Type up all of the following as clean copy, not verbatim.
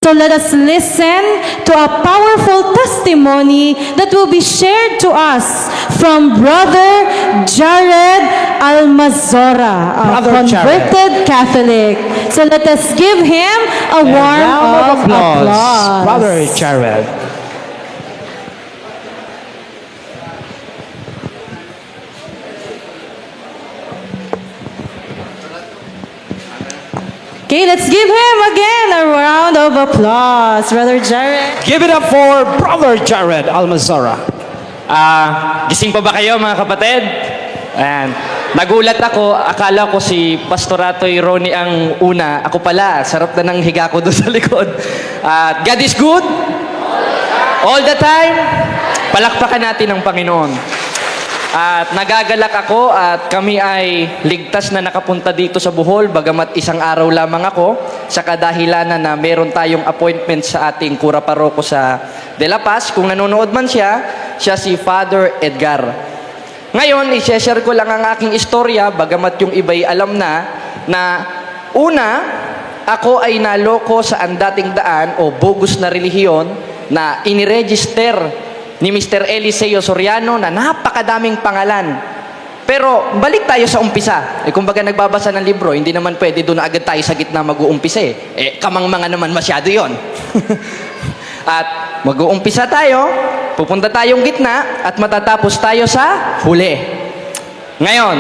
So let us listen to a powerful testimony that will be shared to us from Brother Jared Almazora, a Brother converted Catholic. So let us give him a warm round of applause. Brother Jared. Okay, let's give him again a round of applause, Brother Jared. Give it up for Brother Jared Almazora. Gising pa ba kayo mga kapatid? Ayan. Nagulat ako, akala ko si Pastoratoy Ronnie ang una. Ako pala, sarap na ng higa ko doon sa likod. God is good? All the time? Palakpakan natin ang Panginoon. At nagagalak ako at kami ay ligtas na nakapunta dito sa Bohol bagamat isang araw lamang ako sa kadahilanan na meron tayong appointment sa ating kura paroko sa De La Paz. Kung nanonood man siya si Father Edgar. Ngayon, i-share ko lang ang aking istorya bagamat yung iba'y alam na una, ako ay naloko sa dating daan o bogus na relihiyon na iniregister ni Mr. Eliseo Soriano na napakadaming pangalan. Pero balik tayo sa umpisa. Kumbaga nagbabasa ng libro, hindi naman pwede doon na agad tayo sa gitna mag-uumpisa kamang-mga naman masyado yon. At mag-uumpisa tayo, pupunta tayong gitna, at matatapos tayo sa huli. Ngayon,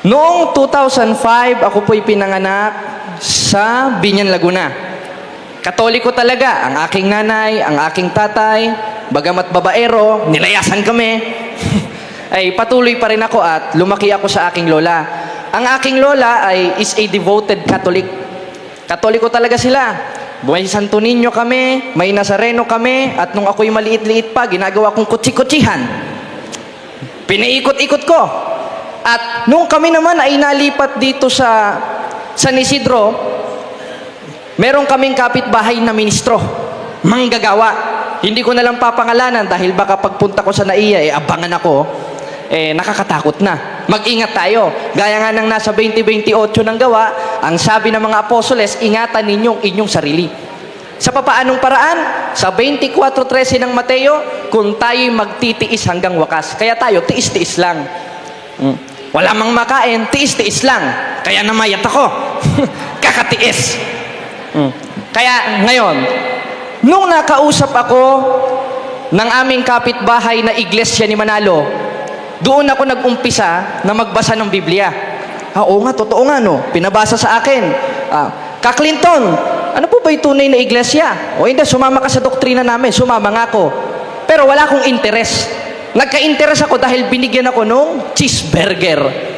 noong 2005, ako po'y pinanganak sa Binyan, Laguna. Katoliko talaga, ang aking nanay, ang aking tatay, bagamat babaero, nilayasan kami, ay patuloy pa rin ako at lumaki ako sa aking lola. Ang aking lola is a devoted Catholic. Katoliko talaga sila. May Santo Niño kami, may Nazareno kami, at nung ako'y maliit-liit pa, ginagawa kong kutsi-kutsihan. Pinaikot-ikot ko. At nung kami naman ay nalipat dito sa San Isidro, meron kaming kapitbahay na ministro, manggagawa. Hindi ko na lang papangalanan dahil baka pagpunta ko sa NAIA, abangan ako, nakakatakot na. Mag-ingat tayo. Gaya nga ng nasa 20:28 ng gawa, ang sabi ng mga apostoles, ingatan ninyong inyong sarili. Sa papaanong paraan? Sa 24:13 ng Mateo, kung tayo'y magtitiis hanggang wakas. Kaya tayo, tiis-tiis lang. Wala mang makain, tiis-tiis lang. Kaya namayat ako. Kakatiis. Kaya ngayon, nung nakausap ako ng aming kapitbahay na iglesia ni Manalo, doon ako nag-umpisa na magbasa ng Biblia. Oo nga, totoo nga no. Pinabasa sa akin. Clinton, ano po ba yung tunay na iglesia? O hindi, sumama ka sa doktrina namin. Sumama nga ako. Pero wala akong interes. Nagka-interes ako dahil binigyan ako nung cheeseburger.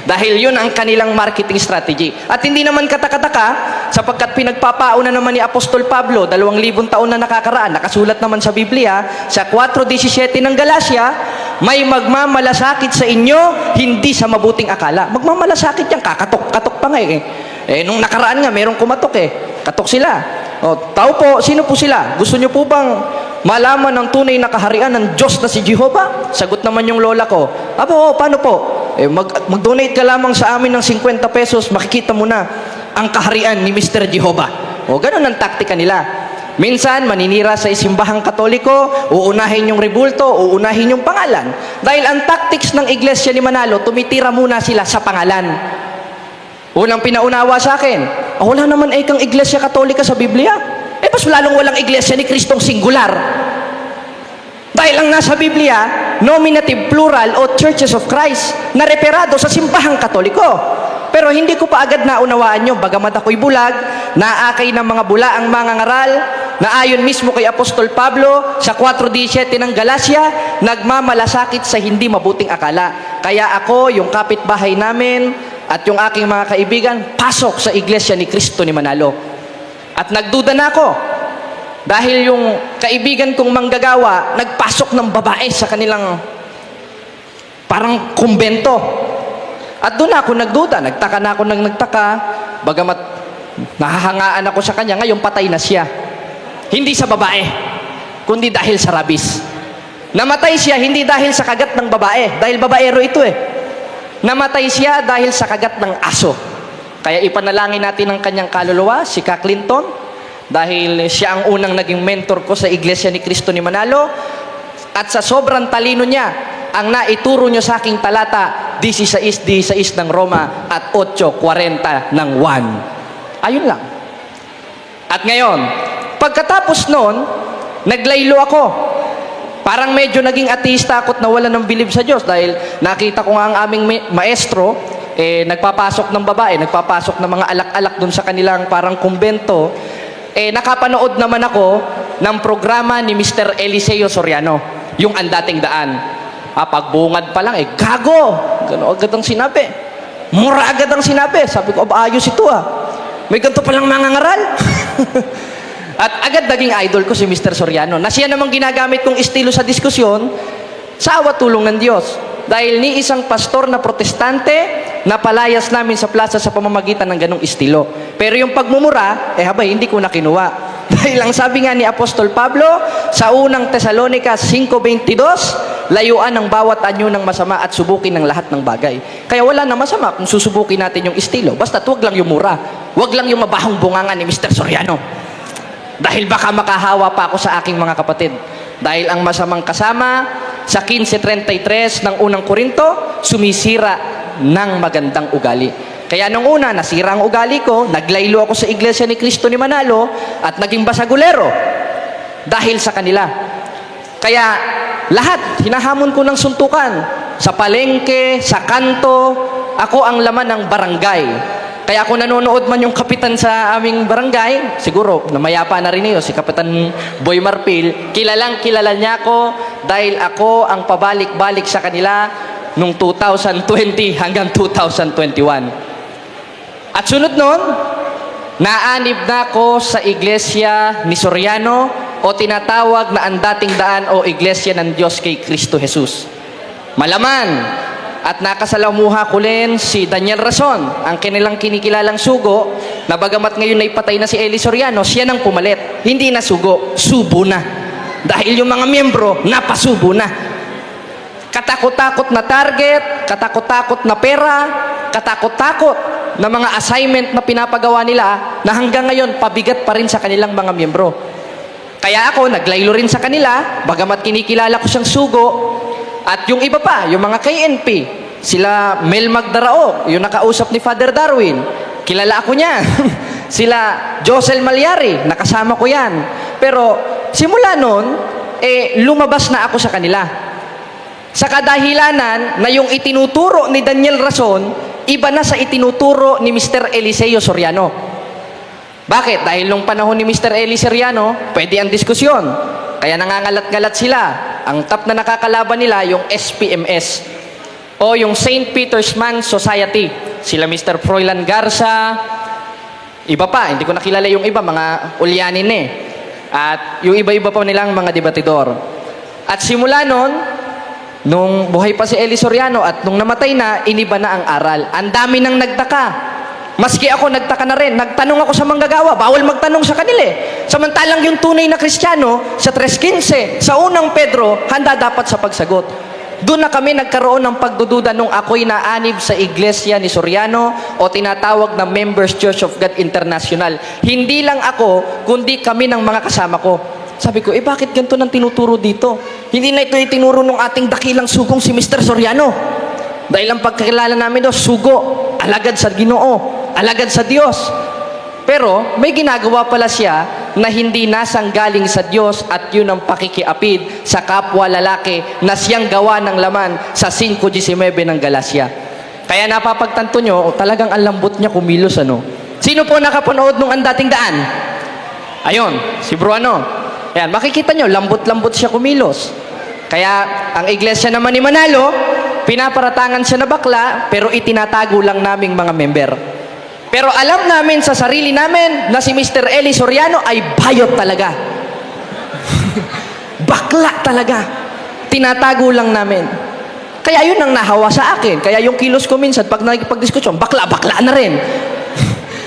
Dahil yun ang kanilang marketing strategy. At hindi naman katakataka, sapagkat pinagpapauna naman ni Apostol Pablo, 2,000 taon na nakakaraan, nakasulat naman sa Biblia, sa 4:17 ng Galacia, may magmamalasakit sa inyo, hindi sa mabuting akala. Magmamalasakit yan, kakatok pa nga nung nakaraan nga, merong kumatok katok sila. Tao po, sino po sila? Gusto nyo po bang malaman ng tunay na kaharian ng Diyos na si Jehovah? Sagot naman yung lola ko, paano po? Mag-donate ka lamang sa amin ng 50 pesos, makikita mo na ang kaharian ni Mr. Jehovah. Ganun ang taktika nila. Minsan, maninira sa isimbahang Katoliko, uunahin yung rebulto, uunahin yung pangalan. Dahil ang tactics ng iglesia ni Manalo, tumitira muna sila sa pangalan. Unang pinaunawa sa akin, wala naman kang iglesia Katolika sa Biblia. Mas lalong walang iglesia ni Kristong singular. Dahil ang nasa Biblia, nominative plural o churches of Christ na referado sa simbahang Katoliko. Pero hindi ko pa agad naunawaan nyo, bagamat ako'y bulag, naakay ng mga bulaang mangangaral, na ayon mismo kay Apostol Pablo sa 4:17 ng Galacia, nagmamalasakit sa hindi mabuting akala. Kaya ako, yung kapitbahay namin, at yung aking mga kaibigan, pasok sa iglesia ni Kristo ni Manalo. At nagduda na ako. Dahil yung kaibigan kong manggagawa, nagpasok ng babae sa kanilang parang kumbento. At doon ako nagduda, nagtaka na ako bagamat nahahangaan ako sa kanya, ngayon patay na siya. Hindi sa babae, kundi dahil sa rabis. Namatay siya hindi dahil sa kagat ng babae, dahil babaero ito Namatay siya dahil sa kagat ng aso. Kaya ipanalangin natin ang kanyang kaluluwa, si Ka Clinton, dahil siya ang unang naging mentor ko sa Iglesia ni Cristo ni Manalo. At sa sobrang talino niya, ang naituro niyo sa aking talata, 16 ng Roma at 8:40 ng 1. Ayun lang. At ngayon, pagkatapos noon, naglaylo ako. Parang medyo naging ateista ako at nawala ng bilib sa Diyos dahil nakita ko nga ang aming maestro, nagpapasok ng babae, nagpapasok ng mga alak-alak dun sa kanilang parang kumbento. Nakapanood naman ako ng programa ni Mr. Eliseo Soriano, yung Ang Dating Daan. Pagbungad pa lang, gago! Gano'n agad ang sinabi. Mura agad ang sinabi. Sabi ko, ayos ito May ganito palang mga ngaral. At agad naging idol ko si Mr. Soriano, na siya namang ginagamit kong estilo sa diskusyon sa awa tulong ng Diyos. Dahil ni isang pastor na protestante, napalayas namin sa plaza sa pamamagitan ng ganong estilo. Pero yung pagmumura, hindi ko na kinuha. Dahil ang sabi nga ni Apostol Pablo sa unang Tesalonica 5:22, layuan ng bawat anyo ng masama at subukin ng lahat ng bagay. Kaya wala na masama kung susubukin natin yung estilo. Basta wag lang yung mura. Wag lang yung mabahong bunganga ni Mr. Soriano. Dahil baka makahawa pa ako sa aking mga kapatid. Dahil ang masamang kasama sa 15:33 ng unang Korinto, sumisira ng magandang ugali. Kaya nung una, nasira ang ugali ko, naglaylo ako sa Iglesia ni Cristo ni Manalo, at naging basagulero dahil sa kanila. Kaya lahat, hinahamon ko ng suntukan. Sa palengke, sa kanto, ako ang laman ng barangay. Kaya kung nanonood man yung kapitan sa aming barangay, siguro, namayapa na rin niyo, si Kapitan Boy Marpil, kilalang kilala niya ako dahil ako ang pabalik-balik sa kanila nung 2020 hanggang 2021. At sunod nun, naanib na ako sa Iglesia ni Soriano o tinatawag na Ang Dating Daan o Iglesia ng Diyos kay Cristo Jesus. Malaman at nakasalamuha ko rin si Daniel Rason, ang kanilang kinikilalang sugo, na bagamat ngayon ay patay na si Eli Soriano, siya nang pumalit. Hindi na sugo, subo na. Dahil yung mga miyembro, napasubo na. Katakot-takot na target, katakot-takot na pera, katakot-takot na mga assignment na pinapagawa nila na hanggang ngayon pabigat pa rin sa kanilang mga miyembro. Kaya ako, naglaylo rin sa kanila, bagamat kinikilala ko siyang sugo. At yung iba pa, yung mga KNP, sila Mel Magdarao, yung nakausap ni Father Darwin, kilala ako niya. Sila Josel Malyari, nakasama ko yan. Pero simula noon, lumabas na ako sa kanila. Sa kadahilanan na yung itinuturo ni Daniel Rason, iba na sa itinuturo ni Mr. Eliseo Soriano. Bakit? Dahil nung panahon ni Mr. Eliseo Soriano, pwede ang diskusyon. Kaya nangangalat-ngalat sila. Ang top na nakakalaban nila, yung SPMS o yung St. Peter's Man Society. Sila Mr. Froilan Garza, iba pa, hindi ko nakilala yung iba, mga ulyanin At yung iba-iba pa nilang mga debatidor. At simula nun, nung buhay pa si Eli Soriano at nung namatay na, iniba na ang aral. Ang dami nang nagtaka. Maski ako nagtaka na rin. Nagtanong ako sa manggagawa, bawal magtanong sa kanila Samantalang yung tunay na Kristiyano, sa 3:15, sa unang Pedro, handa dapat sa pagsagot. Doon na kami nagkaroon ng pagdududa nung ako'y naanib sa Iglesia ni Soriano o tinatawag na Members Church of God International. Hindi lang ako, kundi kami ng mga kasama ko. Sabi ko, bakit ganito nang tinuturo dito? Hindi na ito itinuro ng ating dakilang sugong si Mr. Soriano. Dahil ang pagkakilala namin doon, sugo, alagad sa Ginoo, alagad sa Diyos. Pero may ginagawa pala siya na hindi nasanggaling sa Diyos at yun ang pakikiapid sa kapwa lalaki na siyang gawa ng laman sa 5:19 ng Galacia. Kaya napapagtanto nyo, talagang ang lambot niya kumilos Sino po nakapanood nung Ang Dating Daan? Ayun, si Bro Ayan, makikita nyo, lambot-lambot siya kumilos. Kaya ang iglesia naman ni Manalo, pinaparatangan siya na bakla, pero itinatago lang naming mga member. Pero alam namin sa sarili namin na si Mr. Eli Soriano ay bayot talaga. Bakla talaga. Tinatago lang namin. Kaya yun ang nahawa sa akin. Kaya yung kilos ko minsan, pag nakikipagdiskusyon, bakla na rin.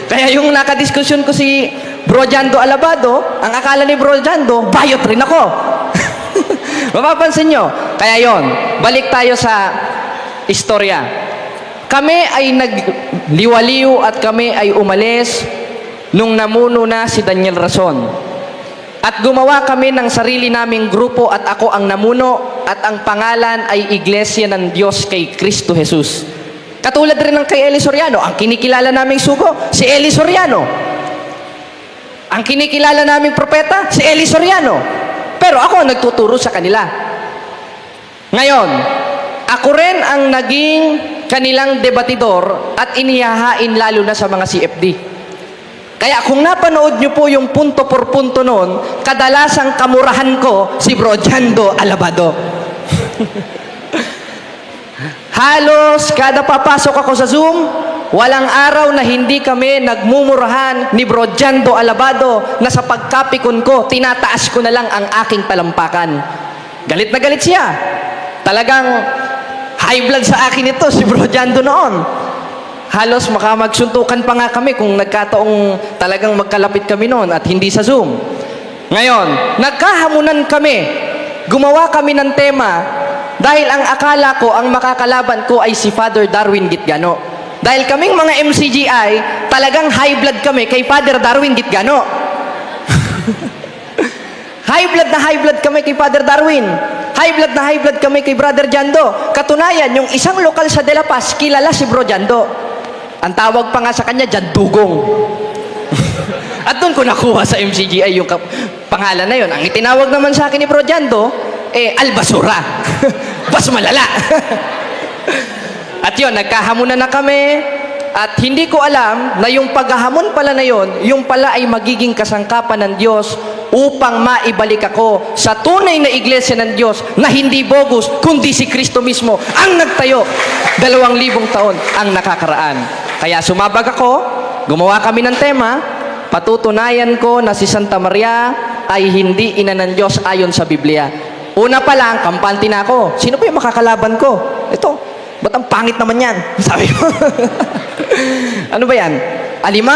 Kaya yung nakadiskusyon ko si Bro Jando Alabado, ang akala ni Bro Jando, bayot rin ako. Mapapansin nyo. Kaya yon, balik tayo sa istorya. Kami ay nagliwaliw at kami ay umalis nung namuno na si Daniel Rason. At gumawa kami ng sarili naming grupo at ako ang namuno at ang pangalan ay Iglesia ng Diyos kay Kristo Jesus. Katulad rin ng kay Eli Soriano, ang kinikilala naming sugo, si Eli Soriano. Ang kinikilala naming propeta, si Eli Soriano. Pero ako ang nagtuturo sa kanila. Ngayon, ako rin ang naging kanilang debatidor at inihahain lalo na sa mga CFD. Kaya kung napanood nyo po yung punto por punto noon, kadalasang kamurahan ko si Bro Jando Alabado. Halos kada papasok ako sa Zoom, walang araw na hindi kami nagmumurahan ni Bro Jando Alabado na sa pagkapikon ko, tinataas ko na lang ang aking talampakan. Galit na galit siya. Talagang high blood sa akin ito si Bro Jando noon. Halos makamagsuntukan pa nga kami kung nagkataong talagang magkalapit kami noon at hindi sa Zoom. Ngayon, nagkahamunan kami. Gumawa kami ng tema dahil ang akala ko, ang makakalaban ko ay si Father Darwin Gitgano. Dahil kaming mga MCGI, talagang high blood kami kay Father Darwin Gitgano. High blood kami kay Father Darwin. High blood kami kay Brother Jando. Katunayan, yung isang lokal sa De La Paz, kilala si Bro Jando. Ang tawag pa nga sa kanya, Jandugong. At doon ko nakuha sa MCGI yung pangalan na yun. Ang itinawag naman sa akin ni Bro Jando, Albasura. Bas malala. At yun, nagkahamunan na kami. At hindi ko alam na yung paghahamon pala na yun, yung pala ay magiging kasangkapan ng Diyos upang maibalik ako sa tunay na iglesia ng Diyos na hindi bogus, kundi si Kristo mismo ang nagtayo 2,000 taon ang nakakaraan. Kaya sumabag ako, gumawa kami ng tema, patutunayan ko na si Santa Maria ay hindi ina ng Diyos ayon sa Biblia. Una pa lang, kampante na ako. Sino ba yung makakalaban ko? Ito, ba't ang pangit naman yan? Sabi ko. Ano ba yan? Alima?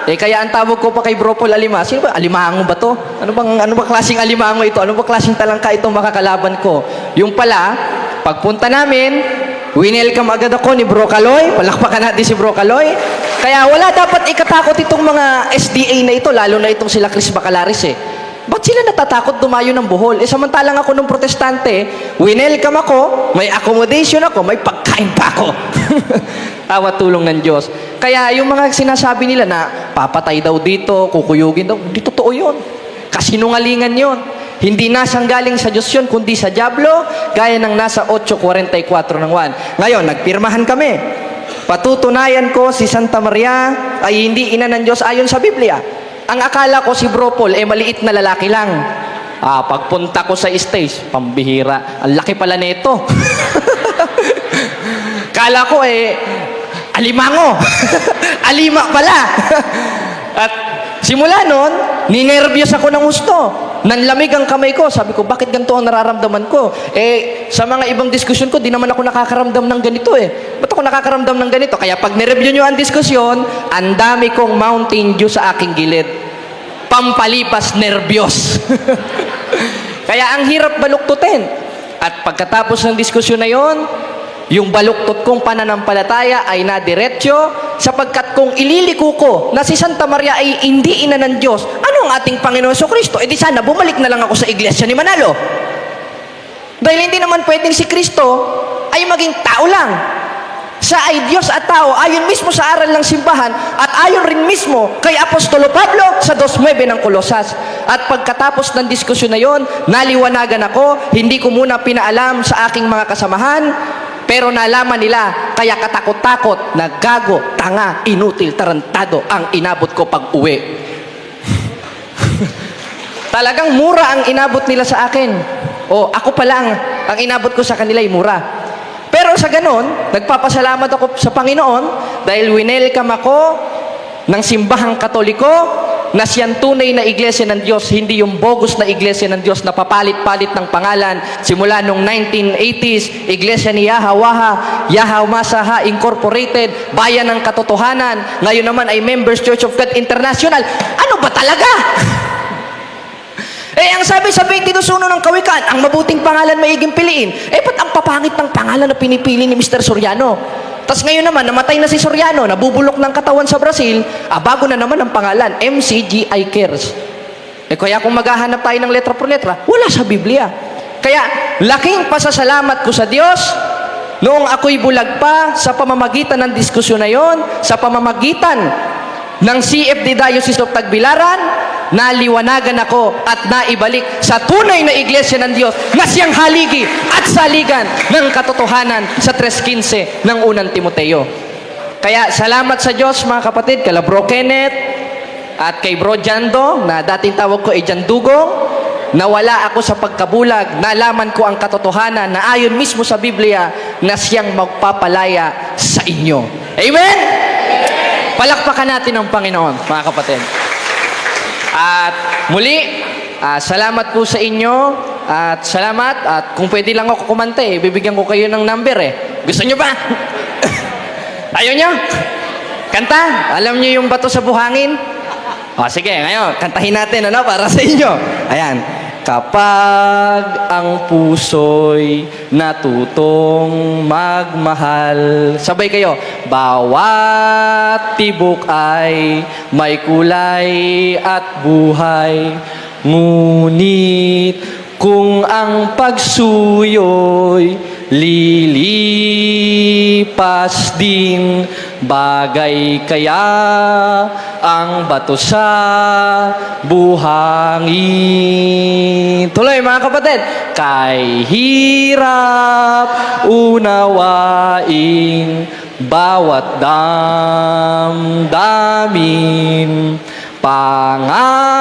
Kaya ang tawag ko pa kay Bro Paul Alima. Sino ba? Alimango ba to? Ano ba klaseng alimango ito? Ano ba klaseng talangka ito makakalaban ko? Yung pala, pagpunta namin, winelcome agad ako ni Bro Kaloy. Palakpakan natin si Bro Kaloy. Kaya wala dapat ikatakot itong mga SDA na ito, lalo na itong sila Chris Bacalaris eh. Ba't sila natatakot dumayo ng Bohol? Samantalang ako nung protestante, winelcome ako, may accommodation ako, may pagkain pa ako. Tawa tulong ng Diyos. Kaya yung mga sinasabi nila na papatay daw dito, kukuyugin daw, hindi totoo yun. Kasinungalingan yun. Hindi nasang galing sa Diyos yun, kundi sa Diablo, gaya ng nasa 8:44 ng 1. Ngayon, nagpirmahan kami. Patutunayan ko si Santa Maria ay hindi ina ng Diyos ayon sa Biblia. Ang akala ko si Bro Paul, maliit na lalaki lang. Pagpunta ko sa stage, pambihira. Ang laki pala nito. Kala ko alimango. Alima pala. At simula nun, ninervyos ako ng gusto. Nanlamig ang kamay ko. Sabi ko, bakit ganito ang nararamdaman ko? Sa mga ibang diskusyon ko, di naman ako nakakaramdam ng ganito Ba't ako nakakaramdam ng ganito? Kaya pag nireview nyo ang diskusyon, ang dami kong Mountain Dew sa aking gilid. Pampalipas nervyos. Kaya ang hirap baluktutin. At pagkatapos ng diskusyon na yon, yung baluktot kong pananampalataya ay nadiretso sapagkat kung ililiko ko na si Santa Maria ay hindi ina ng Diyos, ano ang ating Panginoon Kristo? Di sana bumalik na lang ako sa iglesia ni Manalo. Dahil hindi naman pwedeng si Kristo ay maging tao lang. Siya ay Diyos at tao, ayon mismo sa aral ng simbahan at ayon rin mismo kay Apostolo Pablo sa 2:9 ng Kolosas. At pagkatapos ng diskusyon na yon, naliwanagan ako, hindi ko muna pinaalam sa aking mga kasamahan, pero nalaman nila, kaya katakot-takot na gago, tanga, inutil, tarantado ang inabot ko pag uwi. Talagang mura ang inabot nila sa akin. Ako pa lang, ang inabot ko sa kanila ay mura. Pero sa ganon, nagpapasalamat ako sa Panginoon dahil winelcome ako ng simbahang Katoliko na siyang tunay na iglesia ng Diyos, hindi yung bogus na iglesia ng Diyos na papalit-palit ng pangalan. Simula nung 1980s, iglesia ni Yahawaha, Yahawmasaha Incorporated, Bayan ng Katotohanan. Ngayon naman ay Members Church of God International. Ano ba talaga? Ang sabi sa 22:1 ng Kawikaan, ang mabuting pangalan maiging piliin. Ba't ang papangit ng pangalan na pinipili ni Mr. Soriano? Tapos ngayon naman, namatay na si Soriano, nabubulok ng katawan sa Brazil, bago na naman ang pangalan, MCGI Cares. Kaya kung maghahanap tayo ng letra por letra, wala sa Biblia. Kaya, laking pasasalamat ko sa Diyos, noong ako'y bulag pa, sa pamamagitan ng diskusyon na yon, sa pamamagitan ng CFD Diocese of Tagbilaran, naliwanagan ako at naibalik sa tunay na iglesia ng Diyos na siyang haligi at saligan ng katotohanan sa 3:15 ng unang Timoteo. Kaya salamat sa Diyos mga kapatid, kala Bro Kenneth at kay Bro Jando, na dating tawag ko ay Jandugong, nawala ako sa pagkabulag, nalaman ko ang katotohanan na ayon mismo sa Biblia na siyang magpapalaya sa inyo. Amen? Palakpakan natin ang Panginoon, mga kapatid. At muli, salamat po sa inyo at salamat. At kung pwede lang ako kumante, bibigyan ko kayo ng number eh. Gusto nyo ba? Ayaw nyo? Kanta? Alam nyo yung bato sa buhangin? Sige, ngayon, kantahin natin para sa inyo. Ayan. Kapag ang puso'y natutong magmahal. Sabay kayo. Bawat tibok ay may kulay at buhay. Ngunit kung ang pagsuyo'y lilipas din, bagay kaya ang bato sa buhangin. Tuloy mga kapatid. Kay hirap unawain bawat damdamin,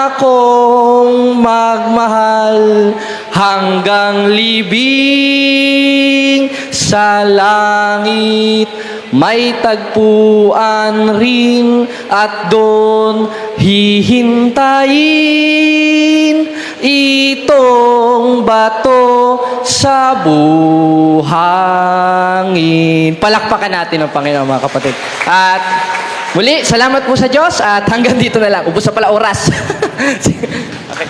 pangakong magmahal hanggang libing sa langit. May tagpuan rin at doon hihintayin itong bato sa buhangin. Palakpakan natin ang Panginoon mga kapatid. At muli, salamat po sa Diyos at hanggang dito na lang. Ubus na pala oras. Okay.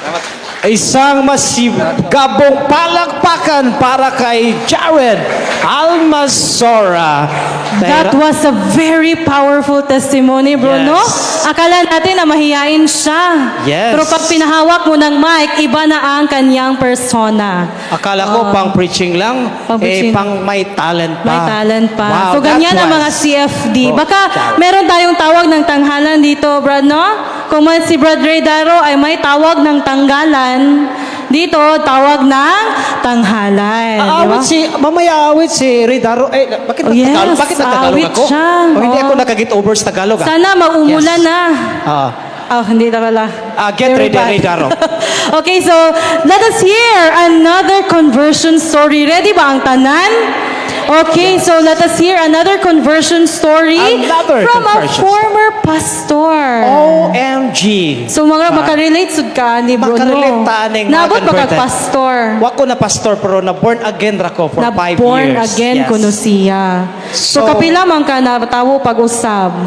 Salamat. Isang masigabong palakpakan para kay Jared Almazora. That was a very powerful testimony, Bruno. Yes. Akala natin na mahihain siya. Yes. Pero pag pinahawak mo ng mic, iba na ang kanyang persona. Akala ko pang preaching lang, Pang preaching. pang may talent pa. May talent pa. Wow, So, ganyan that ang mga was- CFD. Oh, Baka Jared. meron tayong tawag ng tanghalan dito, Brad, no? Kung si Brad Ray Daro ay may tawag ng tanggalan, dito, tawag ng tanghalan. Di ba? Awit mamaya awit si Ridaro. Bakit Oh, yes, Tagalog? Bakit Tagalog awit ako? siya. Hindi Oh. ako nakagit over sa Tagalog. Sana maumulan Yes. na. Hindi na pala. Get Very ready, bad. Ridaro. Okay, so let us hear another conversion story. Ready ba ang tanan? Okay, so let us hear another conversion story Another from a conversion former pastor. OMG. So mga makarelate sud ka ni Bruno. Makarelate ta ning mga Nabot ba converted. kag pastor? Wako na pastor pero na born again ra ko for Na 5 years. born again Yes. kuno siya. So, So, kapila man ka na tawo pag-usab.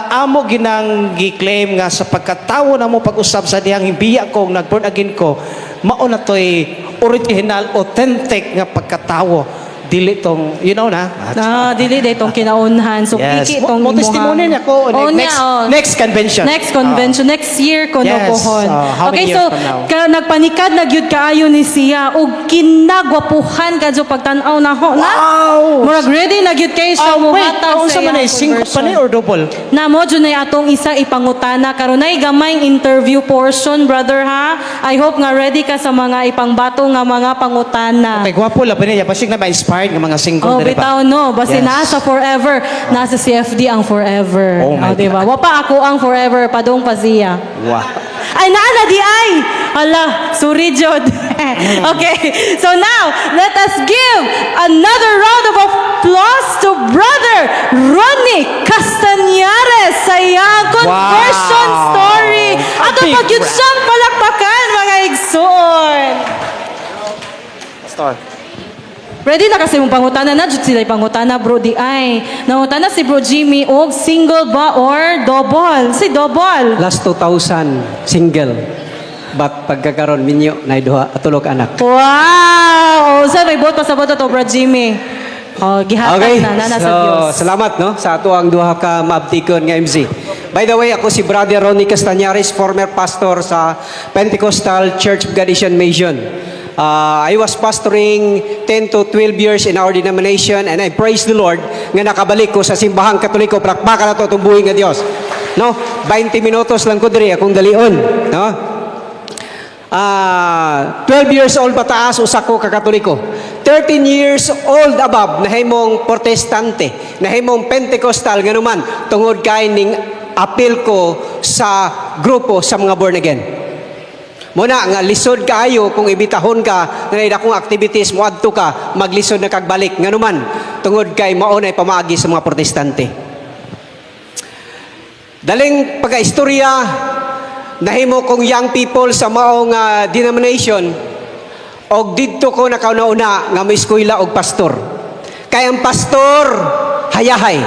Amo ginang gi-claim nga sa pagkatawo na mo pag-usab sa dihang biya ko nag born again ko, mao na toy original authentic nga pagkatawo. Dili tong na. Dili day tong kinaunhan. So Yes. piki tong Mo testimony niya ko next convention. Next convention next year kuno Yes. pohon. How many Okay, years so from now? nagpanikad na gyud kaayo ni siya ug kinagwapuhan kadto pagtan-aw na ho na. Wow. Murag ready na gyud kay siya muhatag unsa man ay single pa ni or double? Na mo dyan ay atong isa ipangutana karon ay gamayng interview portion, brother ha. I hope nga ready ka sa mga ipangbato nga mga pangutana. Kay gwapo la pa niya, pasig na ma-inspired nga mga single Oh, diri ba? bitaw no. Basta Yes. nasa forever. Nasa CFD ang forever. Oh my diba? God. Wapa ako ang forever. Padong pa siya. Wow. Ay, naala di ay! Hala, sorry, Jod. Okay, so now, let us give another round of applause to Brother Ronnie Castañares sa iyang conversion Wow. story. A Ato big pag-yun round. siyang palakpakan, mga igsoon. Pastor. Ready na kasi mong pangutana na, jud sila pangutana, bro, di ay. Nangutana si bro Jimmy, og single ba or double? Si double. Last 2000, single. But pagkakaroon, minyo, na duha, atulog anak. Wow! O, saan may bot pa sa bot to, bro Jimmy? Oh, gihatag na nana sa Dios. Salamat no sa ato ang duha ka maabtikon nga MC. By the way, ako si Brother Ronnie Castañares, former pastor sa Pentecostal Church of God Asian Mission. I was pastoring 10 to 12 years in our denomination, and I praise the Lord nga nakabalik ko sa simbahang Katoliko. Prakbaka na to itong buhay nga Dios. No? 20 minutos lang ko diri akong dalion. No? 12 years old pataas usa ko ka Katoliko. 13 years old above nahimong Protestante, nahimong Pentecostal nganuman tungod kay ning appeal ko sa grupo sa mga born again. Muna nga lisod kaayo kung ibitahon ka nga akong activities mo adto ka maglisod na kagbalik nganuman tungod kay mao nay pamaagi sa mga Protestante. Daling pagkaistorya nahimo kong young people sa maong denomination og didto ko nakauna-una nga may eskwela og pastor. Kay ang pastor hayahay.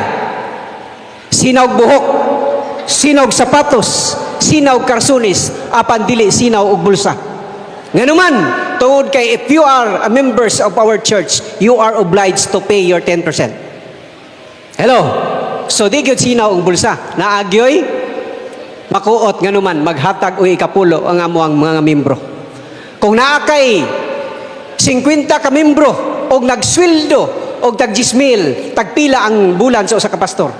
Sinaw buhok, sinaw sapatos, sinaw karsunis, apan dili sinaw og bulsa. Nganuman, tungod kay if you are a members of our church, you are obliged to pay your 10%. Hello. So di gyud sinaw og bulsa. Naagyoy makuot nganuman maghatag o ikapulo ang amo ang mga membro. Kung naa kay 50 ka membro og nagsweldo og tag 10,000 tagpila ang bulan sa usa ka pastor.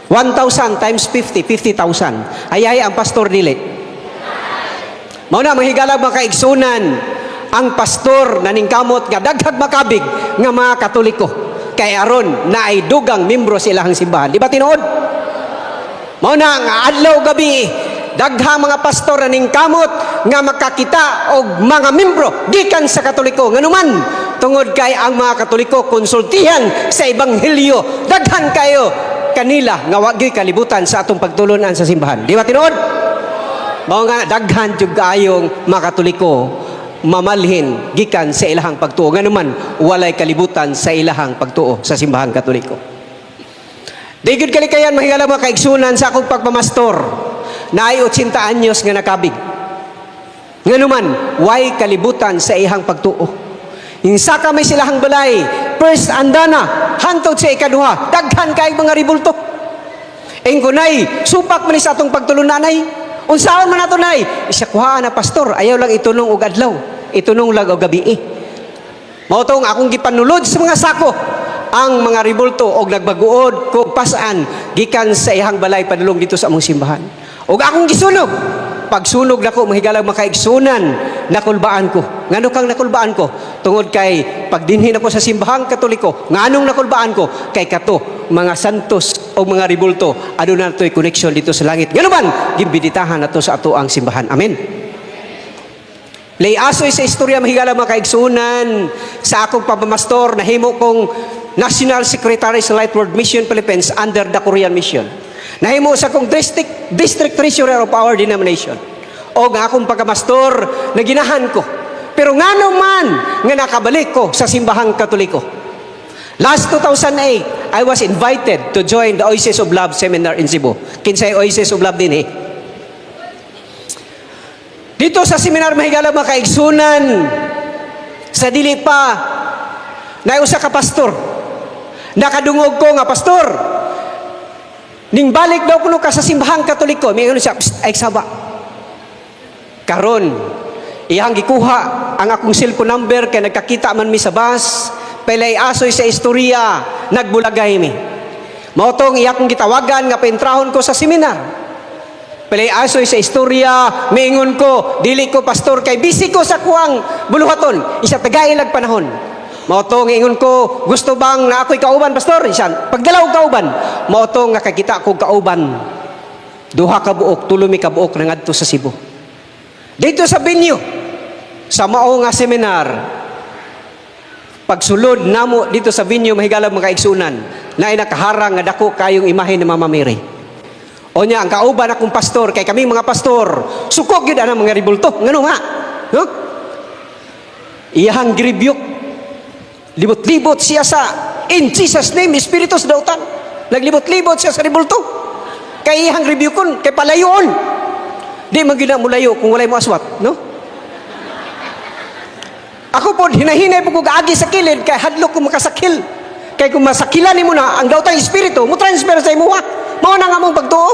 1,000 times 50, 50,000. Ayay ang pastor dili. Mao na mahigalag mga kaigsunan ang pastor naningkamot nga daghag makabig nga mga Katoliko. Kay aron na ay dugang membro sa ilahang simbahan. Di ba tinuod? Mao na nga adlaw gabi daghang mga pastor naningkamot nga makakita og mga membro gikan sa Katoliko nganuman tungod kay ang mga Katoliko konsultihan sa ebanghelyo daghan kayo kanila nga wa gyud kalibutan sa atong pagtulunan sa simbahan. Di ba tinuod? Mao nga daghan jud kaayong mga Katoliko mamalhin gikan sa ilahang pagtuo nganuman walay kalibutan sa ilahang pagtuo sa simbahang Katoliko. Di gyud kalikayan mahigala mga kaigsunan sa akong pagpamastor na ay 80 anyos nga nakabig. Nganuman way kalibutan sa ihang pagtuo. Insa ka may silahang balay, first andana, hantod sa ikaduha, daghan kay mga ribulto. Enggunay, supak man sa atong pagtulunanay. Unsaon man nato nay? Isa kuhaan na pastor, ayaw lang itunong og adlaw, itunong lang og gabi. Mao tong akong gipanulod sa mga sako ang mga ribulto og nagbaguod ko pasaan gikan sa ihang balay padulong dito sa among simbahan. Og akong gisunog. Pagsunog nako mahigalang makaigsunan nakulbaan ko. Ngano kang nakulbaan ko? Tungod kay pagdinhin ako sa simbahang Katoliko. Nganong nakulbaan ko? Kay kato mga santos o mga ribulto aduna natoy connection dito sa langit. Ngano man gimbiditahan nato sa ato ang simbahan. Amen. Layasoy sa istorya mahigalang makaigsunan sa akong pamamastor nahimo kong National Secretary sa Light World Mission Philippines under the Korean Mission. Nahimo sa akong district treasurer of our denomination. O nga akong pagkamastor na ginahan ko. Pero ngano man nga nakabalik ko sa simbahang Katoliko. Last 2008, I was invited to join the Oasis of Love seminar in Cebu. Kinsay Oasis of Love din Dito sa seminar mahigala mga kaigsunan sa dili pa na usa ka pastor. Nakadungog ko nga pastor. Ning balik daw kuno ka sa simbahang Katoliko, may siya ay saba. Karon iyang gikuha ang akong cellphone number kay nagkakita man mi sa bus, pelay asoy sa istorya, nagbulagay mi. Mao tong iya kong gitawagan nga paintrahon ko sa seminar. Pelay asoy sa istorya, miingon ko, dili ko pastor kay busy ko sa kuang buluhaton, isa tagailag panahon. Maotong ingon ko, gusto bang na ako'y kauban, pastor? Isan, pagdalaw kauban. Maotong nga kakita ko kauban. Duha ka buok, tulumi ka buok na ngadto sa Cebu. Dito sa venue, sa mao nga seminar, pagsulod namo dito sa venue, mahigalang mga kaigsunan, na nakaharang nga dako kayong imahe ni Mama Mary. O niya, ang kauban akong pastor, kay kami mga pastor, sukog yun ang mga ribulto. Ngano nga? Huh? Iyahang gribyok. Libot-libot siya sa in Jesus name, Espiritus dautan. Naglibot-libot siya sa ribulto. Kay ihang review kon, kay palayoon. Di man gina mo layo kung walay mo aswat, no? Ako po, hinahinay po ko kaagi sa kilid, kay hadlok ko makasakil. Kay kung masakilan mo na, ang daw tayong espiritu, mo transfer sa imo ha. Mao na nga mong pagtuo.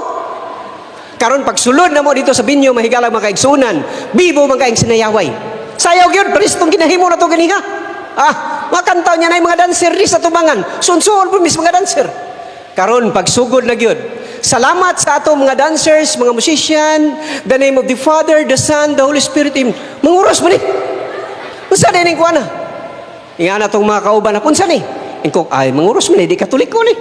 Karon pagsulod na mo dito sa binyo, mahigala mga kaigsunan, bibo mga kaing sinayaway. Sayaw gyud, paris itong ginahimo na to ganiha. Makantaw niya na yung mga dancer di sa tubangan. Sunsuon po mis mga dancer. Karon pagsugod na gyud. Salamat sa ato mga dancers, mga musician, the name of the Father, the Son, the Holy Spirit. Manguros mo ni. Unsa din ko ana? Inga na tong mga kauban na punsa ni. Ingko ay manguros mo ni, di katolik ko ni.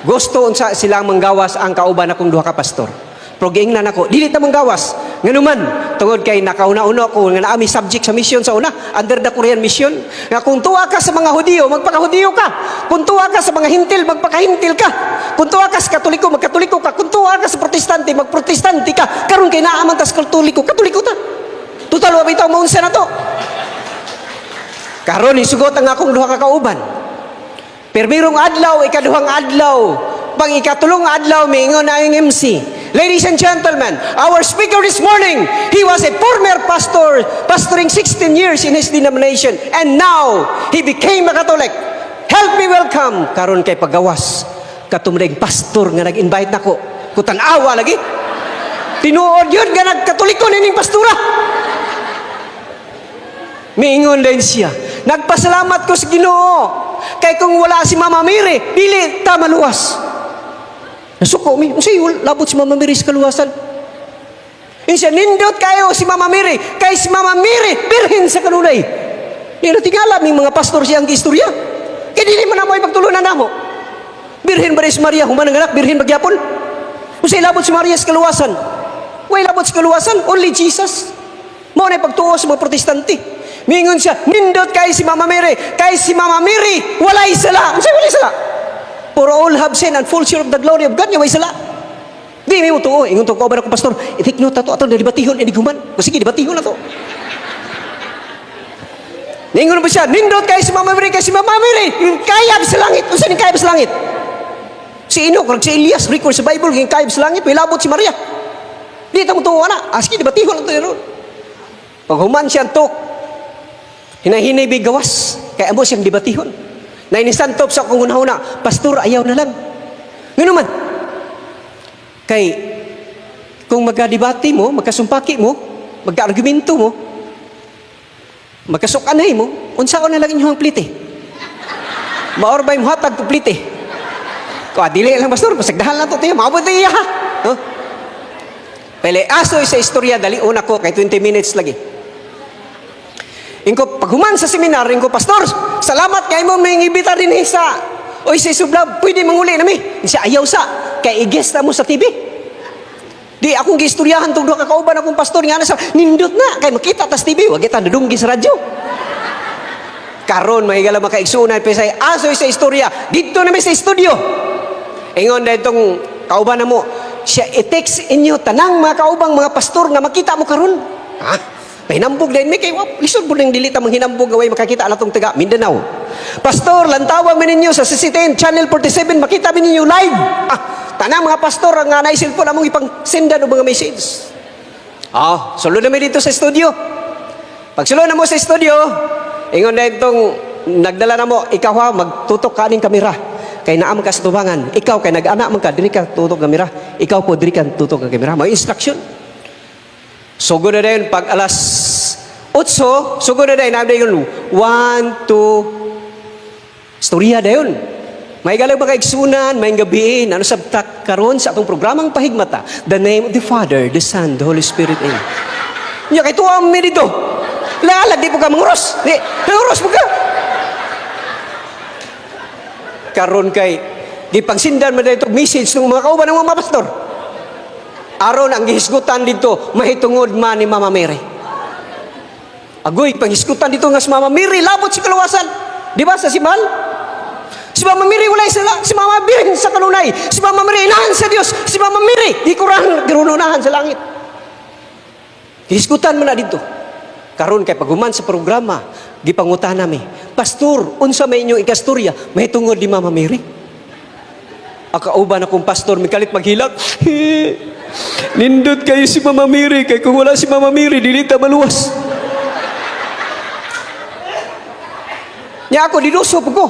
Gusto unsa silang manggawas ang kauban akong duha ka pastor. Pero giingnan ako, dili ta manggawas. Nganuman, tungod kay nakauna-una ko nga naami subject sa mission sa una, under the Korean mission, nga kung tuwa ka sa mga Hudiyo, magpaka-Hudiyo ka. Kung tuwa ka sa mga Hintil, magpaka-Hintil ka. Kung tuwa ka sa Katoliko, magkatoliko ka. Kung tuwa ka sa Protestante, magprotestante ka. Karon kay naaman ta sa Katoliko, Katoliko ta. Total wa bitaw maunsa na to. Karon isugot ang akong duha ka kauban. Permirong adlaw, ikaduhang adlaw, pang ikatulong adlaw, miingon na ang MC. Ladies and gentlemen, our speaker this morning, he was a former pastor, pastoring 16 years in his denomination, and now, he became a Catholic. Help me welcome, karon kay pagawas, katumdeng pastor nga nag-invite nako, kutanawa lagi. Tinuod yun nga nagkatoliko nining pastura. Miingon din siya, nagpasalamat ko sa Ginoo, kay kung wala si Mama Mary, dili ta maluwas. Nasuko mi, unsay labot si Mama Mary sa kaluwasan. Insya nindot kayo si Mama Mary, kay si Mama Mary birhen sa kanunay. Di natingala mi mga pastor siyang istorya. Kay dili man mo ipagtulunan namo. Birhen ba si Maria human ang anak, birhen magyapon. Unsay labot si Maria sa kaluwasan? Way labot sa kaluwasan, only Jesus. Mao na pagtuo sa mga protestante. Mingon siya, nindot kay si Mama Mary, kay si Mama Mary walay sala. Unsay walay sala? For all have sinned and fall short of the glory of God, niya way sala. Di mo tuo, ingon to ko ba na pastor, itik no tato ato debatihon ini guman. O sige, debatihon na to. Ningon ba siya, nindot kay si Mama Mary, kay si Mama Mary, kayab sa langit. Unsa ning kayab sa langit? Si Enoch, kag si Elias, record sa Bible, ging kayab sa langit, way labot si Maria. Di ta mo tuo na, sige, debatihon na to ron. Pag human siya tok, hinahinay bigawas, kaya amo siyang debatihon. Na inisantop sa akong hunahuna, pastor, ayaw na lang. Ngano man? Kay, kung magkadibati mo, magkasumpaki mo, magka-argumento mo, magkasukanay mo, unsaon na lang inyong plite. Maorbay mo hatag to plite. Kung dili lang, pastor, pasagdahan lang to tayo, maabot tayo ha. Huh? Pele, asoy sa istorya, dali una ko, kay 20 minutes lagi. Ingko paghuman sa seminar, ingko pastor, salamat kay mo may ngibita din sa oy sa Sublab, pwede manguli nami. Siya ayaw sa kay i-guest mo sa TV. Di akong giistoryahan tong duha ka kauban akong pastor nga na sa nindot na kay makita tas TV, wag kita nadunggi sa radyo. Karon mahigala makaigsunan pa sa asoy sa istorya. Dito na may sa studio. Ingon na itong kauban na mo, siya i-text inyo tanang mga kaubang mga pastor nga makita mo karon. Ha? Hinambog din may kay lisod po ng dilita mang hinambog gaway makakita alatong taga Mindanao. Pastor, lantawag mi ninyo sa CCTN Channel 47 makita mi ninyo live. Tanang mga pastor nga naay cellphone among ipang-sendan og mga message. Sulod na mi dito sa studio. Pag sulod na mo sa studio, ingon na itong nagdala na mo, ikaw ha, magtutok ka ning kamera. Kay naam ka sa tubangan. Ikaw kay nag-ana man ka, diri ka tutok kamera. Ikaw po diri ka tutok ka kamera. May instruction. Sugod na din, pag alas 8, sugod na din, namin yun, 1, 2, storya na yun. May galang makaigsunan, may gabiin, ano sabtak karon sa atong programang pahigmata, the name of the Father, the Son, the Holy Spirit, Amen. Nya kay tuwa mi dito. Lalag, di po ka manguros. Di, manguros po ka. Karon kay, di pagsindan mo na itong message ng mga kauban ng mga pastor. Aron ang gihisgutan dito, mahitungod man ni Mama Mary. Agoy, panghisgutan dito nga si Mama Mary, labot si kaluwasan. Di ba sa Simal? Si Mama Mary walay sala, si Mama Mary sa kanunay, si Mama Mary inahan sa Dios, si Mama Mary di kurang girununahan sa langit. Gihisgutan mo na dito. Karon kay paghuman sa programa, gipangutan nami, pastor, unsa may inyong ikastorya, mahitungod ni Mama Mary? Akauban akong pastor, mikalit maghilak. Nindot kayo si Mama Mary, kay kung wala si Mama Mary, dili ta maluwas. Nya ako dinuso po ko.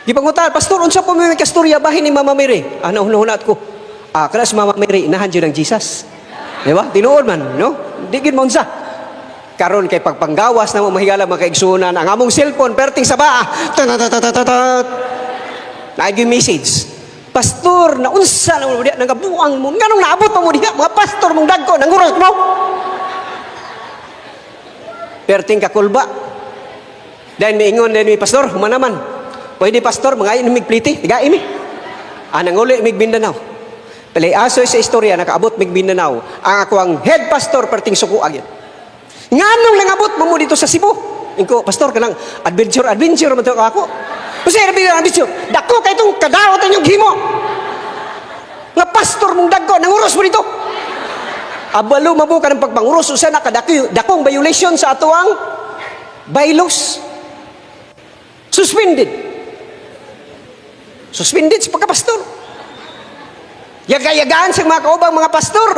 Gipangutan, pastor, unsa po may kasturya bahin ni Mama Mary? Ano hunahunat ko? Kana si Mama Mary, inahan dyan ng Jesus. Di ba? Tinuod man, no? Digin mo unsa. Karon kay pagpanggawas na mo mahigala makaigsunan ang among cellphone perting sa baa. Naigi message. Pastor, na unsa na mo diha nagabuang mo. Nganong naabot pa mo diha mga pastor mong dagko nanguros mo. Perting kakulba. Then miingon din mi pastor, humanaman. Pwede pastor, mga migpliti, tiga imi. Nanguli mig Mindanao. Palay aso sa istorya nakaabot mig Mindanao. Ang ako ang head pastor perting suko agad. Nganong nangabot mo dito sa Cebu? Ingko pastor kanang adventure man to ako. Kasi adventure. Dako kay tong kadaot ang himo. Nga pastor mong dagko nanguros mo dito. Abalo mabuka ng pagpanguros usa na dakong violation sa atuang bylaws. Suspended sa pagkapastor. Yagayagaan sa mga kaubang mga pastor.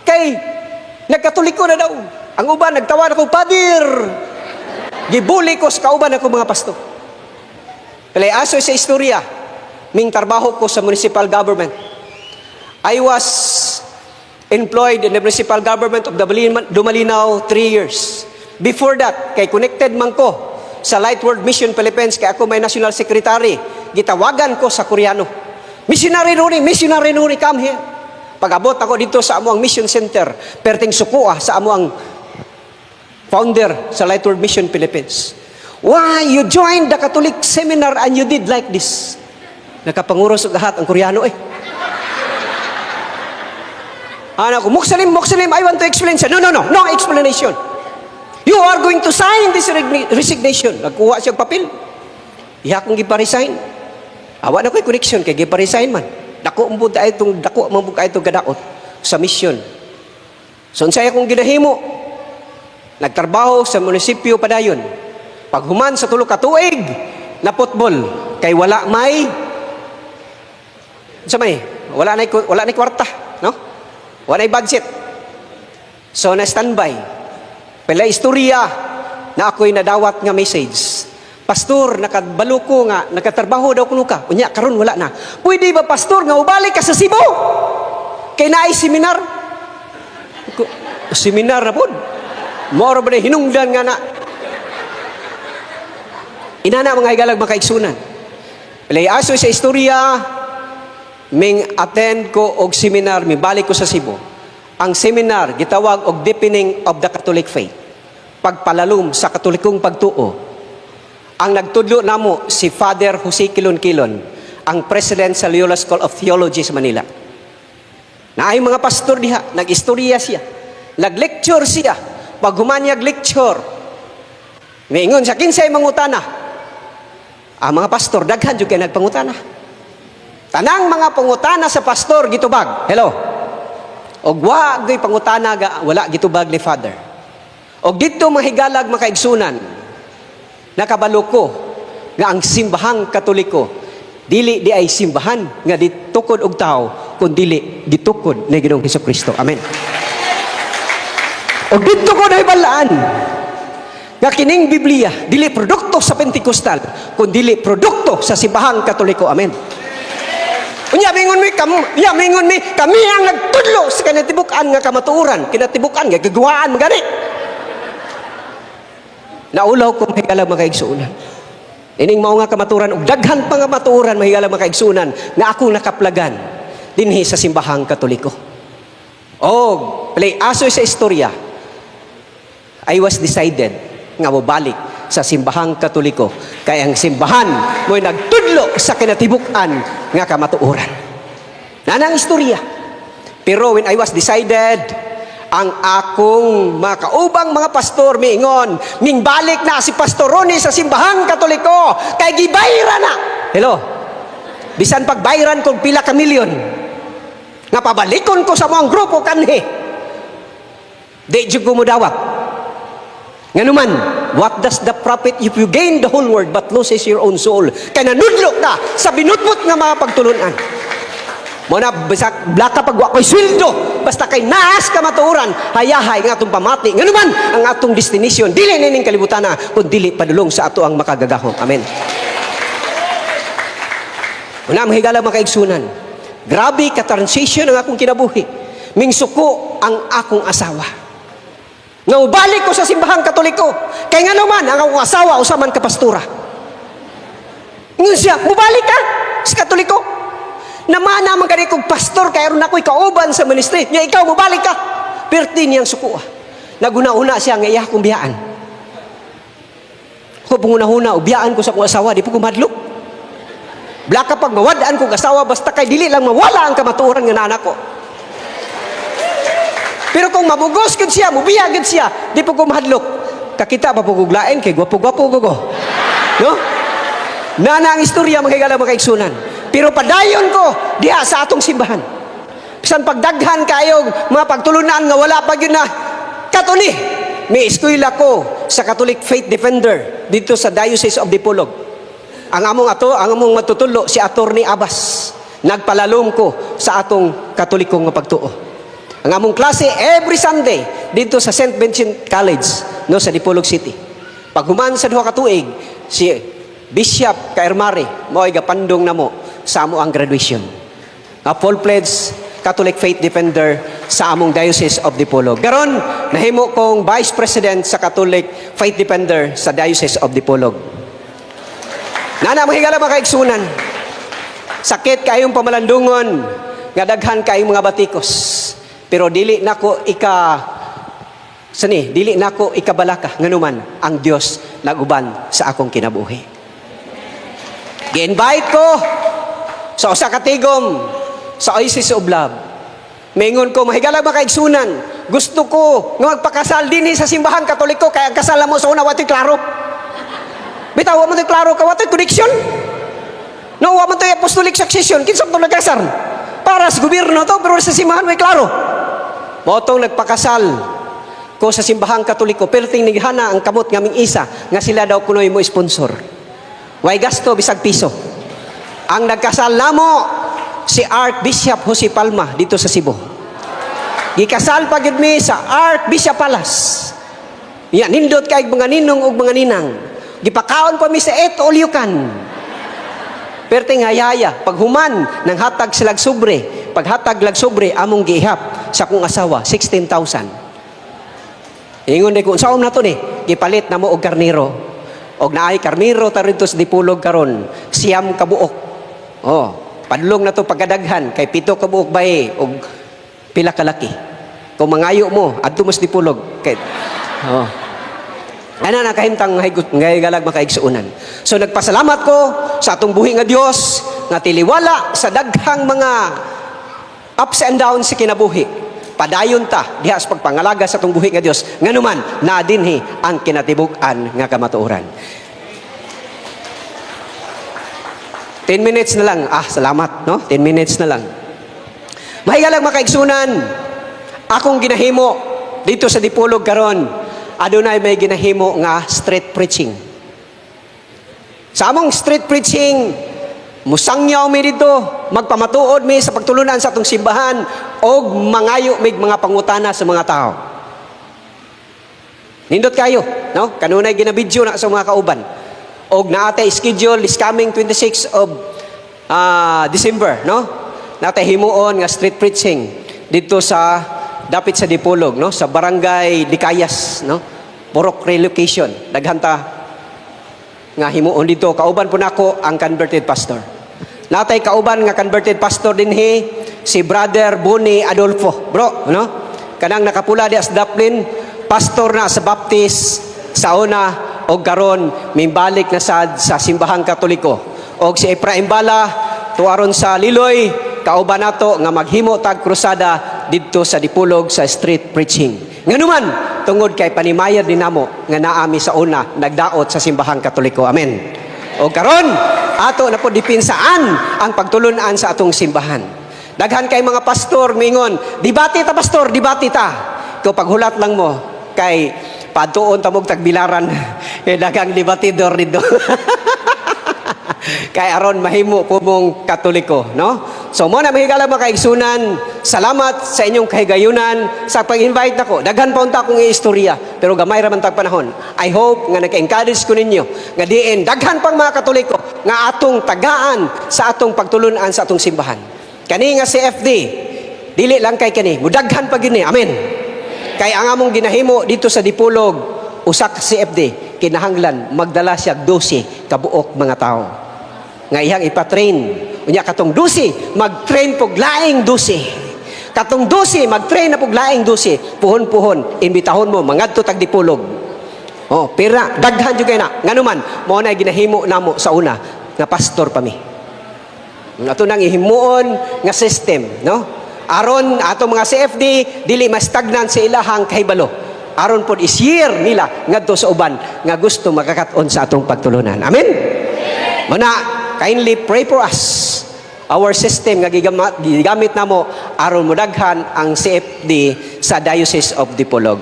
Kay nagkatoliko na daw. Ang uban nagtawag ako, Padir. Gibuli ko sa kauban ako mga pastor. Palay aso sa istorya, ming trabaho ko sa municipal government. I was employed in the municipal government of Dumalinaw 3 years. Before that, kay connected man ko sa Light World Mission Philippines, kay ako may national secretary, gitawagan ko sa Koreano. Missionary Nuri, come here. Pag-abot ako dito sa amuang mission center, perting sukuha sa amuang founder sa Light World Mission Philippines. Why you joined the Catholic seminar and you did like this? Nakapanguros og lahat ang Koreano eh. Ko, Muslim, I want to explain. No explanation. You are going to sign this resignation. Nagkuha siyang papel. Iya kong gipa-resign. Awa na ko'y connection kay gipa-resign man. Dako mabud ay itong gadaot sa mission. So, unsay akong ginahimo. Nagtrabaho sa munisipyo padayon. Paghuman sa tulo ka tuig na football kay wala may wala na kwarta, no? Wala na budget. So na standby. Pala istorya na ako'y nadawat nga message. Pastor, nakabalo ko nga, nakatrabaho daw kuno ka. Unya, karon wala na. Pwede ba pastor nga ubalik ka sa Cebu? Kay naay seminar. Seminar na po. Moro ba na hinungdan nga na. Inana mga higalag makaigsunan. Palay aso sa istorya, ming attend ko og seminar, mi balik ko sa Cebu. Ang seminar gitawag og Deepening of the Catholic Faith. Pagpalalom sa katolikong pagtuo. Ang nagtudlo namo si Father Jose Kilon-Kilon, ang president sa Loyola School of Theology sa Manila. Naay mga pastor diha, nag-istorya siya. Nag-lecture siya. Pag humanyag lecture, miingon sa kinsay mangutana. Ang mga pastor, daghan jud kay nagpangutana. Tanang mga pangutana sa pastor gitubag. Hello. Og wa gay pangutana wala gitubag ni Father. Og dito mahigalag makaigsunan. Nakabalo ko nga ang simbahang Katoliko dili di ay simbahan nga ditukod og tao kun dili ditukod ni Ginoong Hesukristo. Amen. Og dito ko na ibalaan nga kining Biblia dili produkto sa Pentecostal kun dili produkto sa simbahang Katoliko. Amen. Unya mingon mi kami ang nagtudlo sa kinatibukan nga kamatuoran, kinatibukan nga gagawaan magani. Naulaw ko mahigala makaigsunan. Ining mao nga kamaturan ug daghan pa nga matuoran mahigala makaigsunan nga akong nakaplagan dinhi sa simbahang Katoliko. Og play aso sa istorya. I was decided nga mobalik sa simbahang Katoliko kay ang simbahan mo'y nagtudlo sa kinatibukan nga kamatuoran. Nanang istorya. Pero when I was decided, ang akong mga kaubang mga pastor miingon, mingbalik na si Pastor Ronnie sa simbahang Katoliko kay gibayra na. Hello. Bisan pagbayran kong pila ka milyon nga pabalikon ko sa mga grupo kanhi. Di jud ko mo dawat. Nganuman, what does the profit if you gain the whole world but loses your own soul? Kaya nanudlo ka sa binutbot nga mga pagtulunan. Mo na bisak blaka pag wa ko'y sweldo basta kay naas ka matuoran hayahay nga atong pamati nganuman ang atong destination dili nining kalibutan na kun dili padulong sa ato ang makagagahom. Amen. Una mahigala mga kaigsunan. Grabe ka transition ang akong kinabuhi. Mingsuko ang akong asawa. Nga ubalik ko sa simbahang Katoliko. Kay nga naman ang akong asawa usaman ka pastora. Ngun siya, mubalik ka sa Katoliko. Namana man kani kog pastor kay aron ako'y kauban sa ministry. Nya ikaw mubalik ka. Perti niyang suko. Naguna-una siya nga iya kong biyaan. Ko panguna-una ubiyaan ko sa akong asawa di po ko madlok. Blaka pag mawadaan kong asawa basta kay dili lang mawala ang kamatuoran nga anak ko. Pero kung mabugos gud siya, mubiya gud siya, di po ko mahadlok. Kakita pa po guglain kay gwapo-gwapo ko. No? Nana ang istorya magigala mga kaigsunan. Pero padayon ko diha sa atong simbahan. Bisan pagdaghan kayo mga pagtulunan nga wala pa gyud na Katolik. May eskwela ko sa Catholic Faith Defender dito sa Diocese of Dipolog. Ang among matutulo si Attorney Abbas. Nagpalalom ko sa atong Katolikong nga pagtuo. Ang among klase every Sunday dito sa St. Vincent College no sa Dipolog City. Pag human sa duha ka tuig si Bishop Kairmari mo'y gapandong namo sa amo ang graduation. Full-fledged Catholic Faith Defender sa among Diocese of Dipolog. Karon nahimo kong Vice President sa Catholic Faith Defender sa Diocese of Dipolog. Nana mahigala mga kaigsunan. Sakit kayong pamalandungon nga daghan kayong mga batikos. Pero dili nako dili nako ikabalaka nganuman ang Dios naguban sa akong kinabuhi. Gi-invite ko sa usa ka tigom sa Oasis of Love. Maingon ko mahigala ba kaigsunan? Gusto ko nga magpakasal dinhi sa simbahan Katoliko kay ang kasal mo sa una watoy klaro. Bitaw mo toy klaro ka watoy connection. No, wa man toy apostolic succession kinsa to nagkasal. Para sa gobyerno to pero sa simbahan may klaro. Motong nagpakasal ko sa simbahang Katoliko pero tinigihana ang kamot nga ming isa nga sila daw kunoy mo sponsor. Way gasto bisag piso. Ang nagkasal namo si Archbishop Jose Palma dito sa Cebu. Gikasal pa gyud mi sa Archbishop Palace. Yan nindot kay mga ninong ug mga ninang. Gipakaon pa mi sa et all you can. Perting hayaya paghuman nang hatag silag sobre. Paghatag lag sobre among giihap sa kong asawa 16,000. Ingon day ko saom na to ni gipalit na mo og karniro. Og naay karniro ta rito sa Dipolog karon siyam ka buok. Oh, padlong na to pagkadaghan kay 7 ka buok bae og pila ka laki. Kung mangayo mo adto mo sa Dipolog kay ana nakahimtang ngay galag makaigsuunan. So nagpasalamat ko sa atong buhi nga Dios nga tiliwala sa daghang mga ups and downs sa kinabuhi. Padayon ta diha sa pagpangalaga sa atong buhi nga Dios nganuman na dinhi ang kinatibuk-an nga kamatuoran. 10 minutes na lang. Salamat, no? 10 minutes na lang. Mahigalang makaigsunan, akong ginahimo dito sa Dipolog karon, adunay may ginahimo nga street preaching. Sa among street preaching, musangyaw mi dito, magpamatuod mi sa pagtulunan sa atong simbahan, og mangayo mig mga pangutana sa mga tao. Nindot kayo, no? Kanunay ginabidyo na sa mga kauban. Og naatay schedule is coming 26 of December, no? Naatay himuon nga street preaching dito sa dapit sa Dipolog, no? Sa Barangay Dicayas, no? Purok relocation. Daghanta nga himuon dito. Kauban po nako ang converted pastor. Natay kauban nga converted pastor dinhi si Brother Boni Adolfo. Bro, no? Kanang nakapula di sa Dublin, pastor na sa Baptist sa una og karon mimbalik na sad sa simbahang Katoliko. Og si Efraim Bala tuaron sa Liloy, kauban nato nga maghimo tag krusada didto sa Dipolog sa street preaching. Nganuman tungod kay panimayad din namo nga naami sa una nagdaot sa simbahang Katoliko. Amen. Og karon ato na po dipinsaan ang pagtulunan sa atong simbahan. Daghan kay mga pastor mingon, dibati ta pastor, dibati ta. Ko paghulat lang mo kay padtuon ta mog tagbilaran kay daghang debatidor dito. Kay aron mahimo po mong Katoliko, no? So mo na mahigala mga kaigsunan, salamat sa inyong kahigayunan sa pag-invite nako. Daghan pa unta akong istorya, pero gamay ra man tag panahon. I hope nga naka-encourage ko ninyo nga diin daghan pang mga Katoliko nga atong tagaan sa atong pagtulunan sa atong simbahan. Kani nga si FD, dili lang kay kani, mudaghan pa gini. Amen. Kay ang among ginahimo dito sa Dipolog, usak si FD, kinahanglan magdala siya 12 kabuok mga tao. Nga iyang ipatrain. Unya katong 12, mag-train pog laing 12. Katong 12, mag-train na pog laing 12. Puhon-puhon, imbitahon mo, mangadto tag Dipolog. Oh, pira, daghan jud kay na. Nganuman, mao na ginahimo namo sa una, nga pastor pa mi. Ato nang ihimuon nga system, no? Aron ato mga CFD dili mastagnan sa ilahang kahibalo. Aron pod is-year nila ngadto sa uban nga gusto makakat-on sa atong pagtulunan. Amen. Muna, kindly pray for us. Our system nga gigamit namo aron modaghan ang CFD sa Diocese of Dipolog.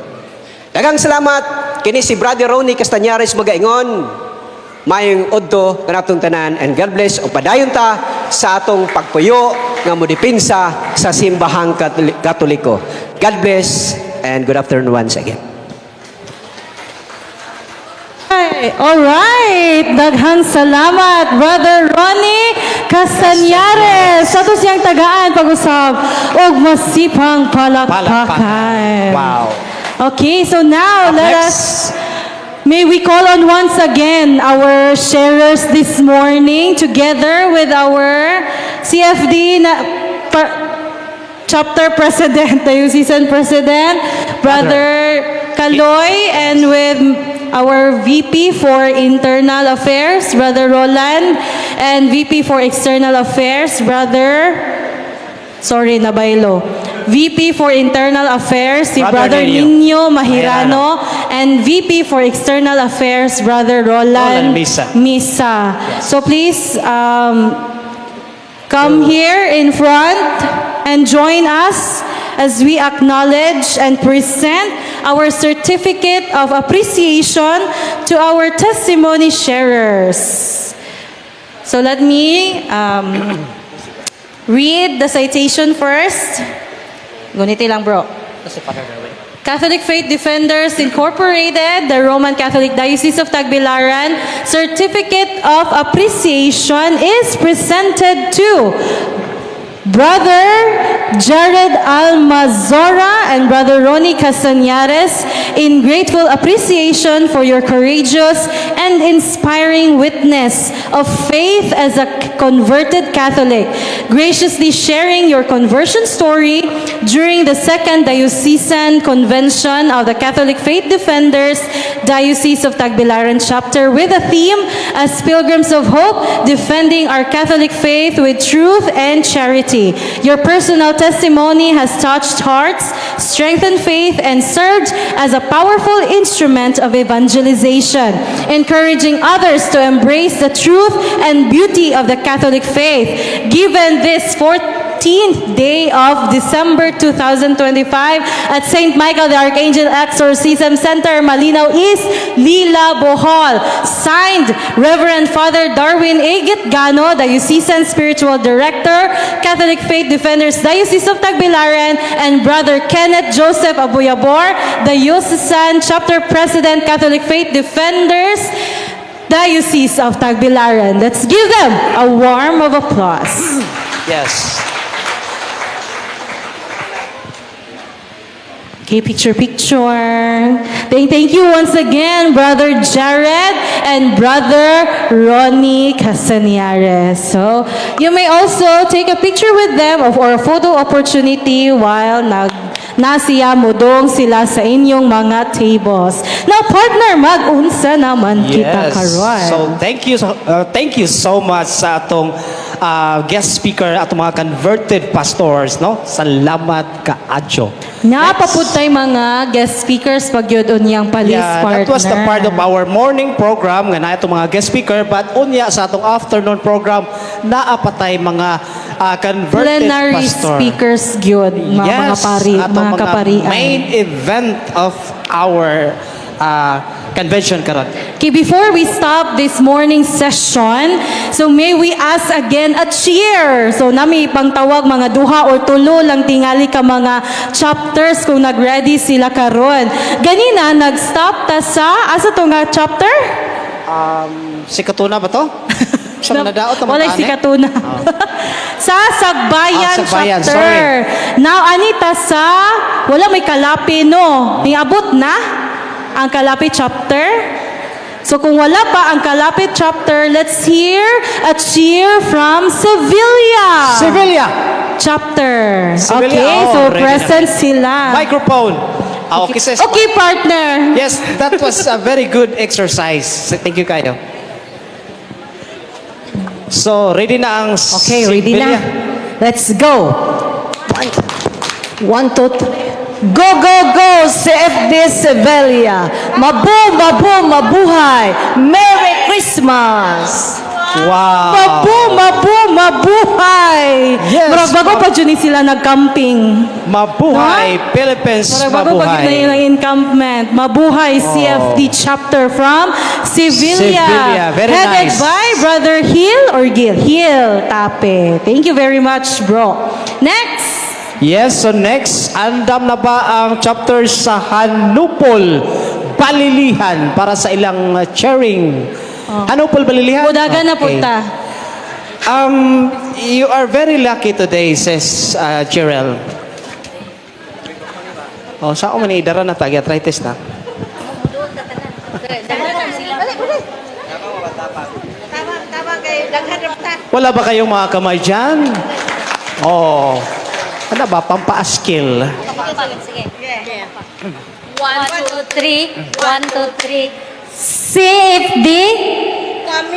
Daghang salamat kini si Brother Ronnie Castañares magaingon. Mayong odto kanatong tanan, and God bless o padayon ta sa atong pagpuyo nga modipinsa sa simbahang Katoliko. God bless and good afternoon once again. All right. Daghang salamat, Brother Ronnie Castañares. Sa to siyang tagaan pag-usab og masipang palakpakan. Wow. Okay, so now let us may we call on once again our sharers this morning together with our CFD chapter president, diocesan president, Brother Kaloy, and with our VP for Internal Affairs, Brother Roland, and VP for External Affairs, Nabaylo. VP for Internal Affairs, si Brother Nino Mahirano, and VP for External Affairs, Brother Roland Misa. Yes. So please come here in front and join us as we acknowledge and present our certificate of appreciation to our testimony sharers. So let me read the citation first. Guniti lang, bro. Catholic Faith Defenders Incorporated, the Roman Catholic Diocese of Tagbilaran, Certificate of Appreciation is presented to Brother Jared Almazora and Brother Ronnie Castañares in grateful appreciation for your courageous and inspiring witness of faith as a converted Catholic, graciously sharing your conversion story during the Second Diocesan Convention of the Catholic Faith Defenders, Diocese of Tagbilaran Chapter, with a theme as Pilgrims of Hope, defending our Catholic faith with truth and charity. Your personal testimony has touched hearts, strengthened faith, and served as a powerful instrument of evangelization, encouraging others to embrace the truth and beauty of the Catholic faith. Given this 14th day of December 2025 at St. Michael the Archangel Exorcism Center, Malinaw East, Lila, Bohol. Signed, Reverend Father Darwin A. Gitgano, Diocesan Spiritual Director, Catholic Faith Defenders, Diocese of Tagbilaran, and Brother Kenneth Joseph Abuyabor, Diocesan Chapter President, Catholic Faith Defenders, Diocese of Tagbilaran. Let's give them a warm of applause. Yes. Okay, picture. Thank you once again, Brother Jared and Brother Ronnie Castañares. So, you may also take a picture with them or a photo opportunity while nasiya mudong sila sa inyong mga tables. Now, partner, mag-unsa naman kita karon. So, thank you so much sa atong guest speaker at mga converted pastors, no? Salamat kaadyo. Napaputay mga guest speakers pag yun unyang palis partner. That was the part of our morning program nga na itong mga guest speaker, but unya sa atong afternoon program naapatay mga converted plenary pastor. Speakers gyud mga pari, atong mga kaparian. main event of our convention karon. Okay, before we stop this morning session, so may we ask again a cheer. So nami pangtawag mga duha or tulo lang tingali ka mga chapters kung nag-ready sila karon. Ganina nag-stop ta sa asa to nga chapter? Si Katuna ba to? Sa nadaot naman Wala si Katuna. Sa Sagbayan, Sagbayan, chapter. sorry. Now anita sa wala may kalapi no. Niabot na ang kalapi chapter. So kung wala pa ang kalapit chapter, let's hear a cheer from Sevilla. Sevilla. Chapter. Sevilla, Okay, oh, so ready present na. sila. Microphone. Okay, sis. Okay, partner. Yes, that was a very good exercise. Thank you kayo. So, ready na ang Okay, ready Sevilla? na. Let's go. 1, 2, 3. Go, go, go, CFD Sevilla. Mabuhay. Merry Christmas. Wow. Mabuhay. Yes, Murag bago pa dyan sila nag-camping. Mabuhay. Philippines, Murag bago pa dyan mabuhay. na yung encampment. Mabuhay CFD chapter from Sevilla. Sevilla, very Headed nice. by Brother Hill or Gil? Hill Tape. Thank you very much, bro. Next. Yes, so next, andam na ba ang chapter sa Hanupol, Balilihan para sa ilang sharing? Hanupol, Balilihan? Budagan na Okay. punta. You are very lucky today, says Jerel. Oh, saan man idara na tagi arthritis na? Wala ba kayong mga kamay dyan? Oh. Ano ba? Pampa-skill. 1, 2, 3. 1, 2, 3. CFD,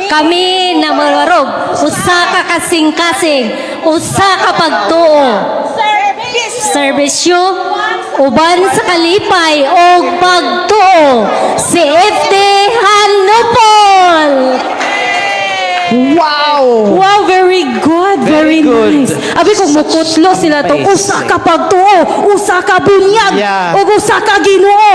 kami na marwarog. Usa ka kasing-kasing. Usa ka pagtuo. Serbisyo, uban sa kalipay o pagtuo. CFD Hanupol. Wow! Wow, very good. Very good. nice. Abi kung mukutlo sila to, amazing. usa ka pagtuo, usa ka bunyag, Yeah. o usa ka Ginoo.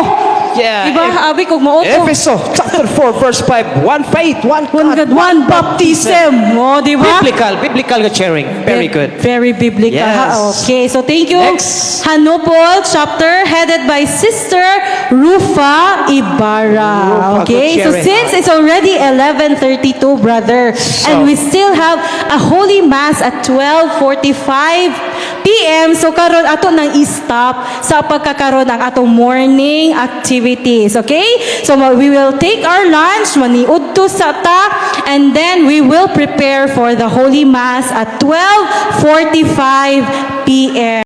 Yeah. Diba? Abi kung mauto. Efeso chapter 4 verse 5. One faith, one One God, God, one baptism. O, di ba? Biblical sharing. Very good. Very biblical. Yes. Ha? Okay, so thank you. Next. Hanupol chapter headed by Sister Rufa Ibarra. Rufa, Okay, good so sharing. since it's already 11:32, brother, and we still have a Holy Mass at 12:45 p.m. So karon ato nang i-stop sa pagkakaroon ng atong morning activities. Okay? So we will take our lunch, maniud to sa ta, and then we will prepare for the Holy Mass at 12:45 p.m.